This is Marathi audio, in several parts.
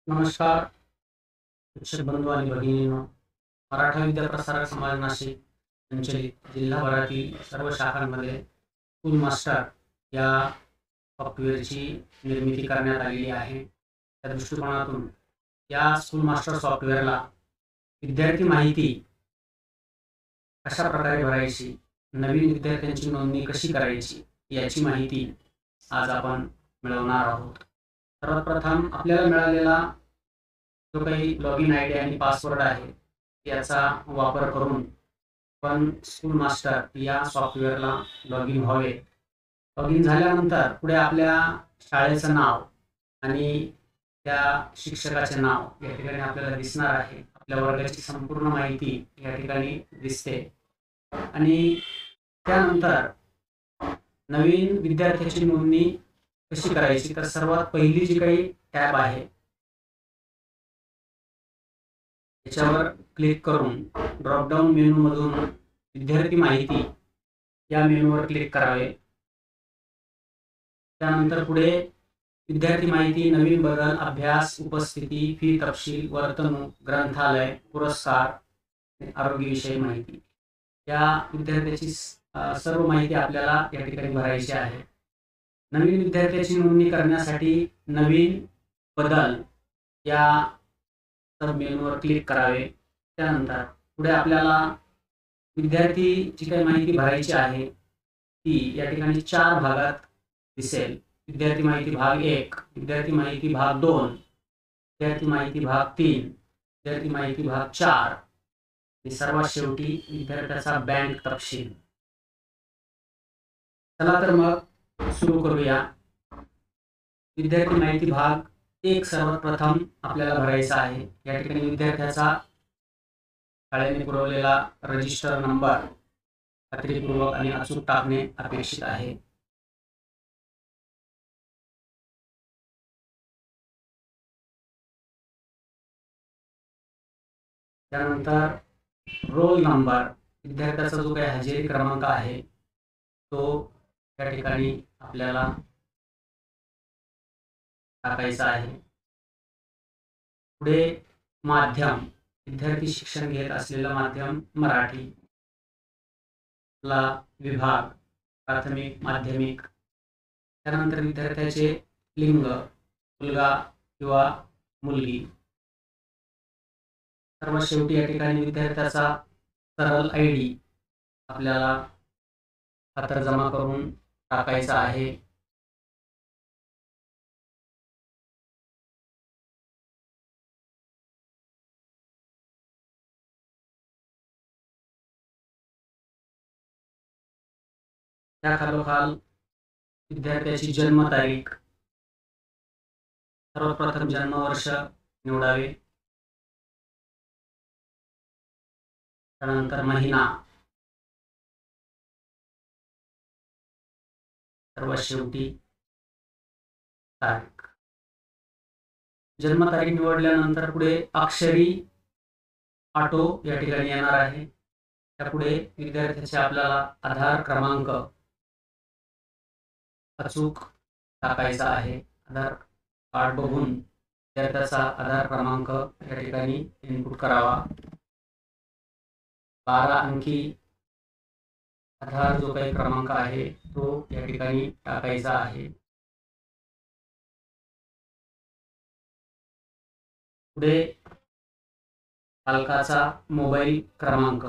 नमस्कार शिक्षक बंधू आणि भगिनींनो. मराठा विद्या प्रसारक समाज नाशिक संचलित जिल्हाभरातील सर्व शाखांमध्ये स्कूल मास्टर या सॉफ्टवेअरची निर्मिती करण्यात आलेली आहे. त्या दृष्टिकोनातून या स्कूल मास्टर सॉफ्टवेअरला विद्यार्थी माहिती कशा प्रकारे भरायची, नवीन विद्यार्थ्यांची नोंदणी कशी करायची याची माहिती आज आपण मिळवणार आहोत. सर्वात प्रथम आपल्याला मिळालेला जो काही लॉगिन आय डी आणि पासवर्ड आहे याचा वापर करून पण स्कूल मास्टर या सॉफ्टवेअरला लॉग इन व्हावे. लॉग इन झाल्यानंतर पुढे आपल्या शाळेचं नाव आणि त्या शिक्षकाचे नाव या ठिकाणी आपल्याला दिसणार आहे. आपल्या वर्गाची संपूर्ण माहिती या ठिकाणी दिसते आणि त्यानंतर नवीन विद्यार्थ्याची नोंदणी कशी करायची, तर सर्वात पहिली जी काही टॅब आहे त्याच्यावर क्लिक करून ड्रॉपडाऊन मेनूमधून विद्यार्थी माहिती या मेनूवर क्लिक करावे. त्यानंतर पुढे विद्यार्थी माहिती, नवीन बदल, अभ्यास, उपस्थिती, फी तपशील, वर्तणूक, ग्रंथालय, पुरस्कार, आरोग्यविषयी माहिती या विद्यार्थ्याची सर्व माहिती आपल्याला या ठिकाणी भरायची आहे. नवीन विद्यार्थ्याची नोंदणी करण्यासाठी नवीन बदल या सब मेनूवर क्लिक करावे. त्यानंतर पुढे आपल्याला विद्यार्थी जी काही माहिती भरायची आहे ती या ठिकाणी 4 भागात दिसेल. विद्यार्थी माहिती भाग 1, विद्यार्थी माहिती भाग 2, विद्यार्थी माहिती भाग 3, विद्यार्थी माहिती भाग 4 आणि सर्वात शेवटी विद्यार्थ्याचा बँक तपशील. चला तर मग सुरू करूया. विद्यार्थी माहिती भाग 1 सर्वात प्रथम आपल्याला भरायचा आहे. या ठिकाणी विद्यार्थ्याचा शाळेने पुरवलेला रजिस्टर नंबर खात्रीपूर्वक आणि अचूक टाकणे अपेक्षित आहे. त्यानंतर रोल नंबर, विद्यार्थ्याचा जो काही हजेरी क्रमांक आहे तो या ठिकाणी आपल्याला टाकायचा आहे. पुढे माध्यम, विद्यार्थी शिक्षण घेत असलेलं माध्यम मराठी, ला विभाग प्राथमिक माध्यमिक. त्यानंतर विद्यार्थ्याचे लिंग मुलगा किंवा मुलगी. सर्वात शेवटी या ठिकाणी विद्यार्थ्याचा सरळ आय डी आपल्याला खातरजमा करून टाकायचा आहे. त्याखालोखाल विद्यार्थ्याची जन्मतारीख, सर्वप्रथम जन्मवर्ष निवडावे. त्यानंतर महिना, सर्वात शेवटी तारीख. जन्मतारीख निवडल्यानंतर पुढे अक्षरी ऑटो या ठिकाणी येणार आहे. त्यापुढे विद्यार्थ्याचे आपल्याला आधार क्रमांक अचूक टाकायचा आहे. आधार कार्ड बघून विद्यार्थ्याचा आधार क्रमांक या ठिकाणी इनपुट करावा. 12 अंकी आधार जो काही क्रमांक आहे तो या ठिकाणी टाकायचा आहे. पुढे पालकाचा मोबाईल क्रमांक,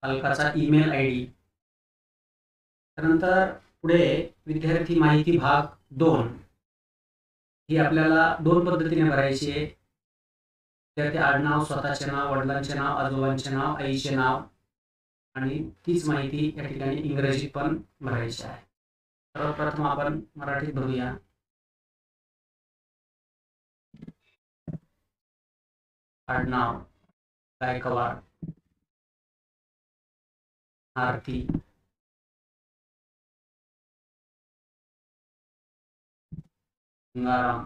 पालकाचा ईमेल आय डी. त्यानंतर पुढे विद्यार्थी माहिती भाग 2 ही आपल्याला 2 पद्धतीने भरायची आहे. विद्यार्थी आडनाव, स्वतःचे नाव, वडिलांचे नाव, आजोबांचे नाव, आईचे नाव आणि तीच माहिती या ठिकाणी इंग्रजीत पण भरायची आहे. सर्वप्रथम आपण मराठीत भरूया. आडनाव गायकवाड, आरती, गंगाराम,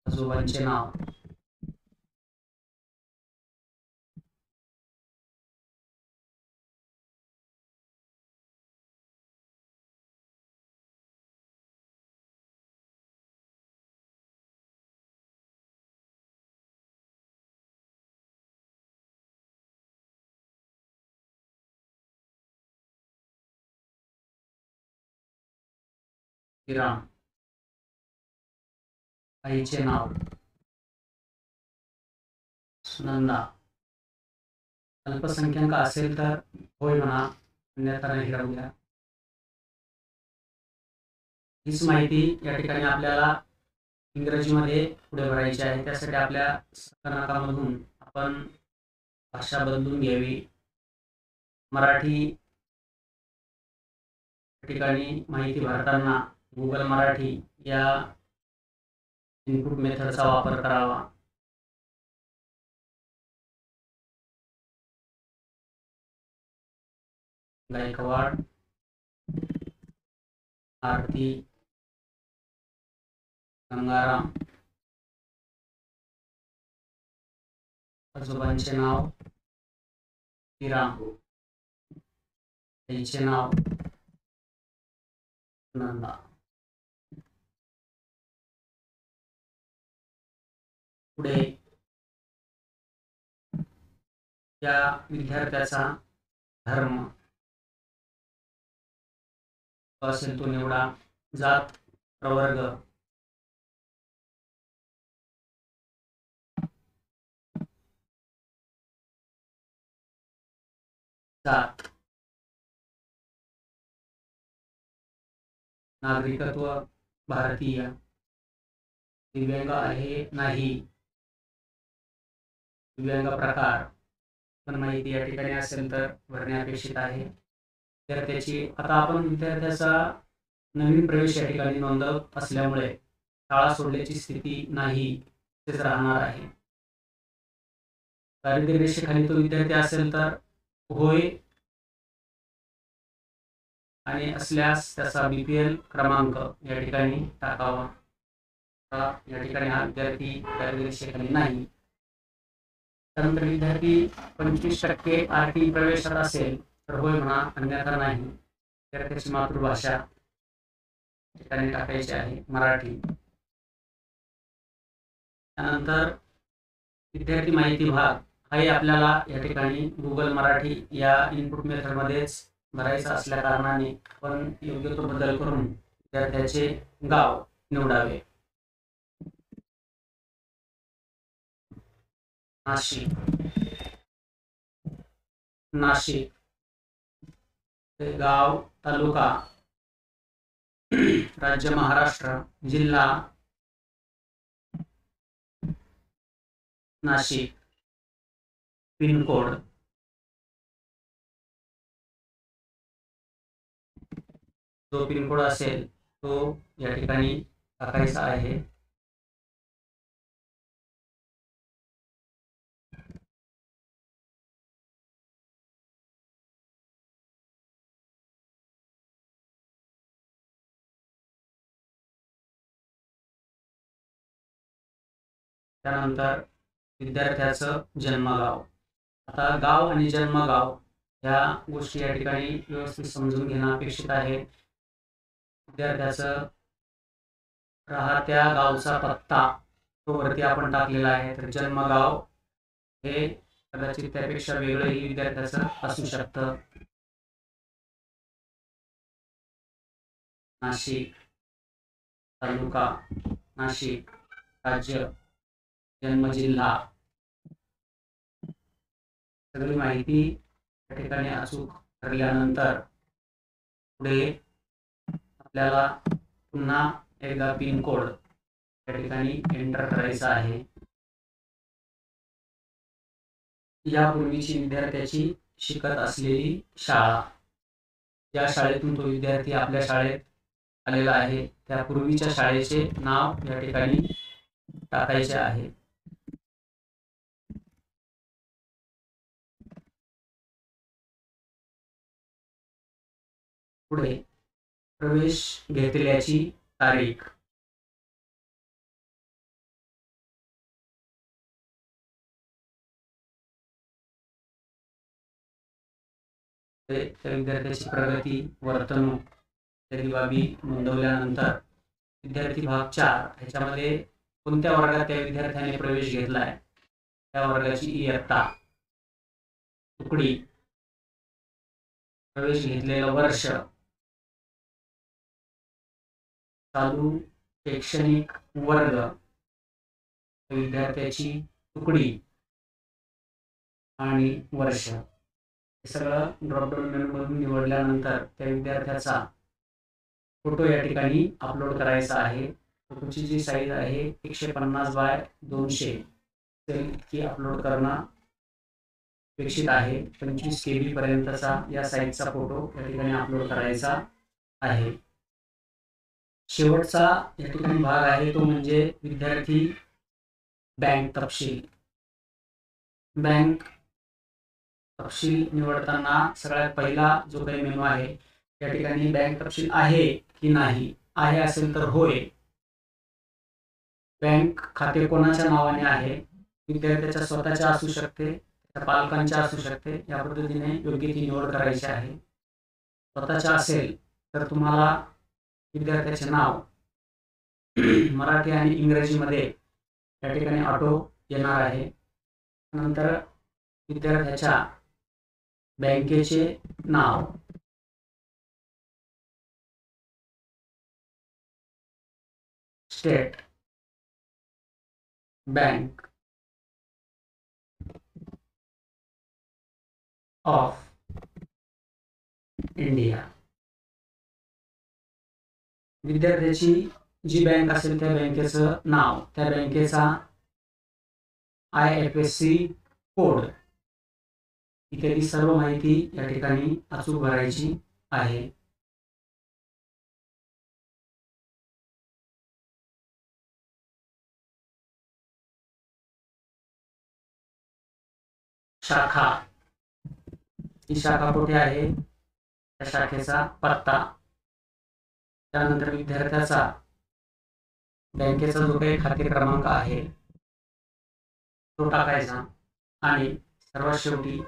आजोबांचे नाव श्रीराम. आईचे नाव सुनंदा. अल्पसंख्याक असेल तर होय म्हणा, अन्यथा नाही राहू द्या. हीच माहिती या ठिकाणी आपल्याला इंग्रजीमध्ये पुढे भरायची आहे. त्यासाठी आपल्या संगणकामधून आपण भाषा बदलून घ्यावी. मराठी ठिकाणी माहिती भरताना गुगल मराठी या इनपुट मेथडचा वापर करावा. गायकवाड आरती गंगाराम. आजोबांचे नाव श्रीराम. आईचे नाव नंदा. पुढे या विद्यार्थ्याचा धर्म असेल तो निवडा. जात प्रवर्ग जात. नागरिकत्व भारतीय. दिव्यांग आहे नाही. दिव्यांग प्रकार पण माहिती या ठिकाणी असेल तर भरणे अपेक्षित आहे. विद्यार्थ्याची आता आपण विद्यार्थ्याचा नवीन प्रवेश या ठिकाणी नोंदवत असल्यामुळे शाळा सोडण्याची स्थिती नाही तेच राहणार आहे. दारिद्र्य रेषेखाली तो विद्यार्थी असेल तर होय आणि असल्यास त्याचा BPL क्रमांक या ठिकाणी टाकावा. या ठिकाणी हा विद्यार्थी दारिद्र्य रेषेखाली नाही. त्यानंतर विद्यार्थी 25% RT प्रवेशात असेल तर होय म्हणा, अन्यथा नाही. विद्यार्थ्याची मातृभाषा ठिकाणी टाकायची आहे मराठी. त्यानंतर विद्यार्थी माहिती भाग हाही आपल्याला या ठिकाणी गुगल मराठी या इनपुट मेथडमध्येच भरायचा असल्या कारणाने आपण योग्य तो बदल करून विद्यार्थ्याचे गाव निवडावे. नाशिक. गाव तालुका राज्य महाराष्ट्र. जिल्हा नाशिक. पिनकोड जो पिनकोड असेल तो या ठिकाणी टाकायचा आहे. त्यानंतर विद्यार्थ्याचं जन्मगाव. आता गाव आणि जन्मगाव ह्या गोष्टी या ठिकाणी व्यवस्थित समजून घेणं अपेक्षित आहे. विद्यार्थ्याचं राहत्या गावचा पत्ता तो वरती आपण टाकलेला आहे. तर जन्मगाव हे कदाचित त्यापेक्षा वेगळंही विद्यार्थ्याचं असू शकतं. नाशिक तालुका, नाशिक राज्य, जन्मजिल्हा सगळी माहिती या ठिकाणी अचूक ठरल्यानंतर पुढे आपल्याला पुन्हा एकदा पिनकोड या ठिकाणी एंटर करायचा आहे. यापूर्वीची विद्यार्थ्याची शिकत असलेली शाळा, ज्या शाळेतून तो विद्यार्थी आपल्या शाळेत आलेला आहे त्या पूर्वीच्या शाळेचे नाव या ठिकाणी टाकायचे आहे. पुढे प्रवेश घेतल्याची तारीख. त्या विद्यार्थ्याची प्रगती, वर्तणूक इत्यादी बाबी नोंदवल्यानंतर विद्यार्थी भाग 4 ह्याच्यामध्ये कोणत्या वर्गात त्या विद्यार्थ्याने प्रवेश घेतलाय त्या वर्गाची इयत्ता, तुकडी, प्रवेश घेतलेलं वर्ष, चालू शैक्षणिक वर्ग, विद्यार्थ्याची तुकडी आणि वर्ष हे सगळं ड्रॉपडाऊन मेनूमधून निवडल्यानंतर त्या विद्यार्थ्याचा फोटो या ठिकाणी अपलोड करायचा आहे. फोटोची जी साईज आहे 150 बाय 200 इतकी अपलोड करणं अपेक्षित आहे. 25 KB पर्यंतचा या साईजचा फोटो या ठिकाणी अपलोड करायचा आहे. शेवटचा या ठिकाणी भाग आहे तो म्हणजे विद्यार्थी बँक तपशील. बँक तपशील निवडताना सगळ्यात पहिला जो काही मेनू आहे या ठिकाणी बँक तपशील आहे की नाही, आहे असेल तर होय. बँक खाते कोणाच्या नावाने आहे, विद्यार्थ्याच्या स्वतःच्या असू शकते, त्या पालकांच्या असू शकते, या पद्धतीने योग्य ती निवड करायची आहे. स्वतःच्या असेल तर तुम्हाला विद्यार्थ्याचे नाव मराठी आणि इंग्रजीमध्ये या ठिकाणी ऑटो येणार आहे. नंतर विद्यार्थ्याच्या बँकेचे नाव, स्टेट बँक ऑफ इंडिया. विद्यार्थ्याची जी बँक असेल त्या बँकेचं नाव, त्या बँकेचा IFSC कोड इत्यादी सर्व माहिती या ठिकाणी अचूक भरायची आहे. शाखा, ही शाखा कुठे आहे, त्या शाखेचा पत्ता, त्यानंतर विद्यार्थ्याचा बँकेचा जो काही खाते क्रमांक आहे तो टाकायचा आणि सर्वात शेवटी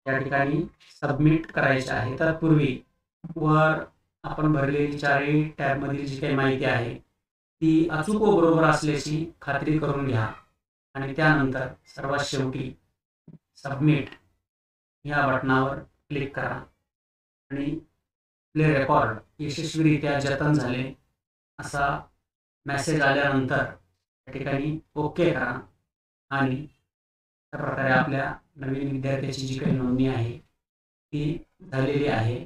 या ठिकाणी सबमिट करायचे आहे. तत्पूर्वी वर आपण भरलेली चारही टॅबमधील जी काही माहिती आहे ती अचूक व बरोबर असल्याची खात्री करून घ्या आणि त्यानंतर सर्वात शेवटी सबमिट या बटनावर क्लिक करा आणि प्ले रेकॉर्ड यशस्वीरित्या जतन झाले असा मेसेज आल्यानंतर या ठिकाणी ओके करा आणि त्या प्रकारे आपल्या नवीन विद्यार्थ्याची जी काही नोंदणी आहे ती झालेली आहे.